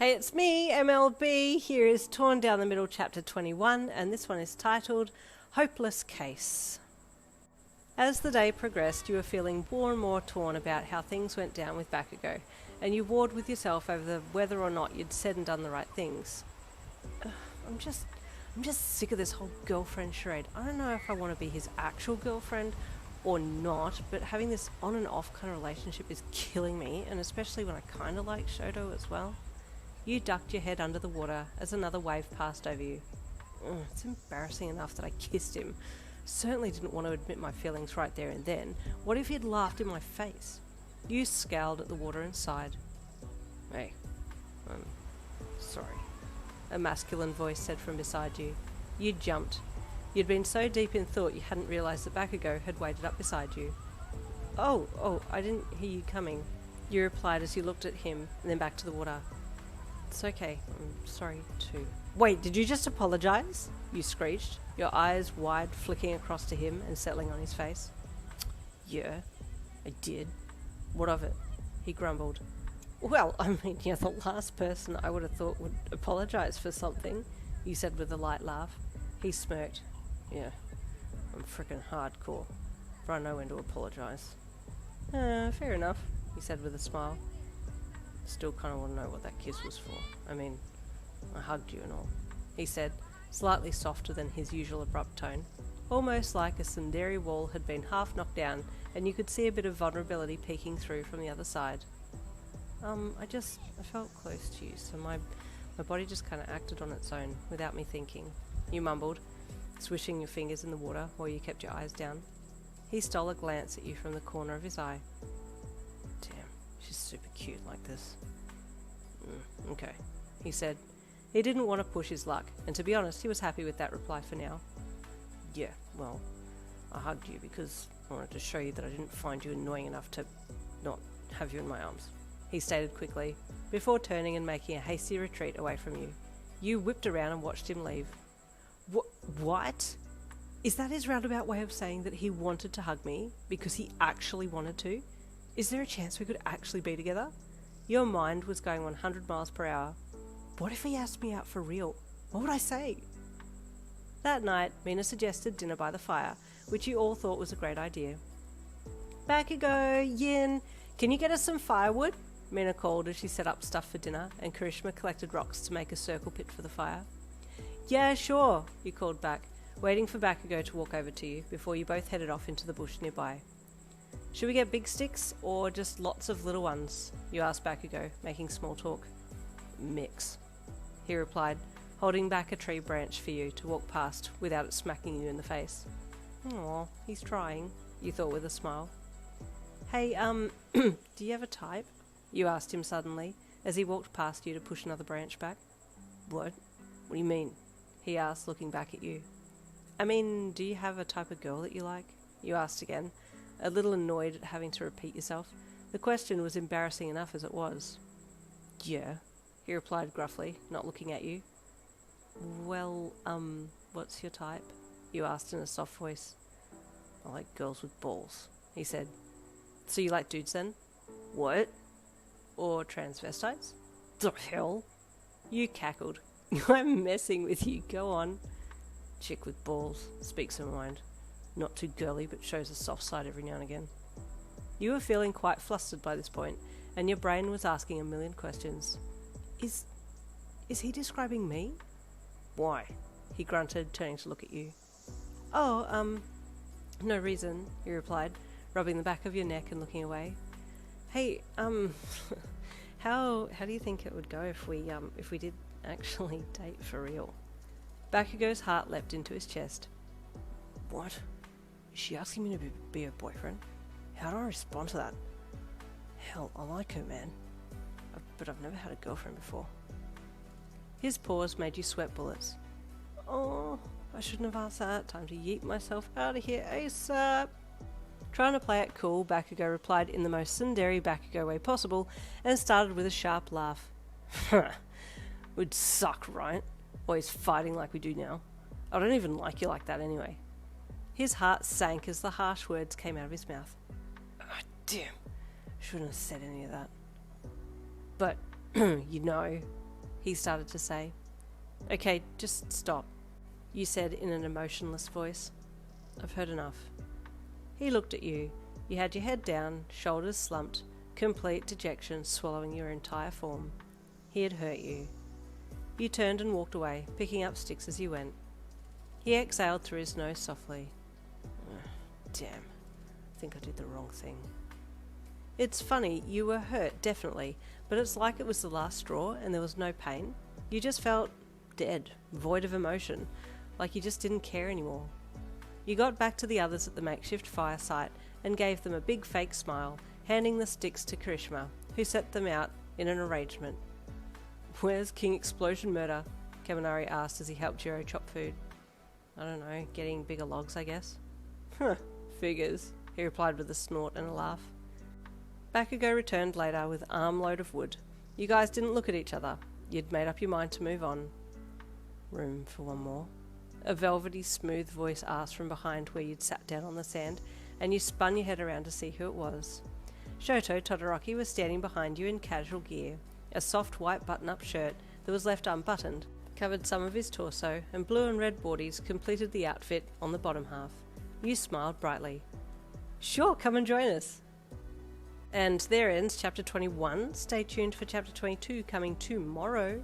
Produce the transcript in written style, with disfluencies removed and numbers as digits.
Hey, it's me, MLB. Here is Torn Down the Middle, Chapter 21, and this one is titled Hopeless Case. As the day progressed, you were feeling more and more torn about how things went down with Bakugou, and you warred with yourself over whether or not you'd said and done the right things. I'm just sick of this whole girlfriend charade. I don't know if I want to be his actual girlfriend or not, but having this on and off kind of relationship is killing me, and especially when I kind of like Shoto as well. You ducked your head under the water as another wave passed over you. It's embarrassing enough that I kissed him. Certainly didn't want to admit my feelings right there and then. What if he'd laughed in my face? You scowled at the water and sighed. Hey, I'm sorry, a masculine voice said from beside you. You jumped. You'd been so deep in thought you hadn't realised that Bakugou had waited up beside you. Oh, I didn't hear you coming, you replied as you looked at him and then back to the water. It's okay, I'm sorry too. Wait, did you just apologise? You screeched, your eyes wide, flicking across to him and settling on his face. Yeah, I did. What of it? He grumbled. Well, I mean, you're the last person I would have thought would apologise for something, you said with a light laugh. He smirked. Yeah, I'm frickin' hardcore, but I know when to apologise. Fair enough, he said with a smile. Still kind of want to know what that kiss was for. I mean, I hugged you and all, he said, slightly softer than his usual abrupt tone, almost like a tsundere wall had been half knocked down and you could see a bit of vulnerability peeking through from the other side. I felt close to you, so my body just kind of acted on its own without me thinking, you mumbled, swishing your fingers in the water while you kept your eyes down. He stole a glance at you from the corner of his eye. Damn, she's super cute like this. Okay, he said. He didn't want to push his luck, and to be honest, he was happy with that reply for now. Yeah, well, I hugged you because I wanted to show you that I didn't find you annoying enough to not have you in my arms, he stated quickly, before turning and making a hasty retreat away from you. You whipped around and watched him leave. What? Is that his roundabout way of saying that he wanted to hug me because he actually wanted to? Is there a chance we could actually be together? Your mind was going 100 miles per hour. What if he asked me out for real? What would I say? That night, Mina suggested dinner by the fire, which you all thought was a great idea. Bakugou, Yin, can you get us some firewood? Mina called as she set up stuff for dinner, and Karishma collected rocks to make a circle pit for the fire. Yeah, sure, you called back, waiting for Bakugou to walk over to you before you both headed off into the bush nearby. Should we get big sticks or just lots of little ones? You asked Bakugou, making small talk. Mix, he replied, holding back a tree branch for you to walk past without it smacking you in the face. Aw, he's trying, you thought with a smile. Hey, do you have a type? You asked him suddenly, as he walked past you to push another branch back. What? What do you mean? He asked, looking back at you. I mean, do you have a type of girl that you like? You asked again, a little annoyed at having to repeat yourself. The question was embarrassing enough as it was. Yeah, he replied gruffly, not looking at you. Well, what's your type? You asked in a soft voice. I like girls with balls, he said. So you like dudes then? What? Or transvestites? The hell? You cackled. I'm messing with you, go on. Chick with balls, speaks her mind. Not too girly, but shows a soft side every now and again. You were feeling quite flustered by this point, and your brain was asking a million questions. Is he describing me? Why? He grunted, turning to look at you. Oh, no reason, you replied, rubbing the back of your neck and looking away. Hey, how do you think it would go if we did actually date for real? Bakugou's heart leapt into his chest. What? Is she asking me to be her boyfriend? How do I respond to that? Hell, I like her, man. But I've never had a girlfriend before. His pause made you sweat bullets. Oh, I shouldn't have asked that. Time to yeet myself out of here ASAP. Trying to play it cool, Bakugou replied in the most tsundere Bakugou way possible and started with a sharp laugh. Would suck, right? Always fighting like we do now. I don't even like you like that anyway. His heart sank as the harsh words came out of his mouth. Oh, damn. Shouldn't have said any of that. But, you know, he started to say. Okay, just stop, you said in an emotionless voice. I've heard enough. He looked at you. You had your head down, shoulders slumped, complete dejection swallowing your entire form. He had hurt you. You turned and walked away, picking up sticks as you went. He exhaled through his nose softly. Damn, I think I did the wrong thing. It's funny, you were hurt, definitely, but it's like it was the last straw and there was no pain. You just felt dead, void of emotion, like you just didn't care anymore. You got back to the others at the makeshift fire site and gave them a big fake smile, handing the sticks to Kirishima, who set them out in an arrangement. Where's King Explosion Murder? Kaminari asked as he helped Jiro chop food. I don't know, getting bigger logs, I guess. Huh, figures, he replied with a snort and a laugh. Bakugou returned later with an armload of wood. You guys didn't look at each other. You'd made up your mind to move on. Room for one more? A velvety, smooth voice asked from behind where you'd sat down on the sand, and you spun your head around to see who it was. Shoto Todoroki was standing behind you in casual gear. A soft white button-up shirt that was left unbuttoned covered some of his torso, and blue and red boardies completed the outfit on the bottom half. You smiled brightly. Sure, come and join us. And there ends chapter 21. Stay tuned for chapter 22 coming tomorrow.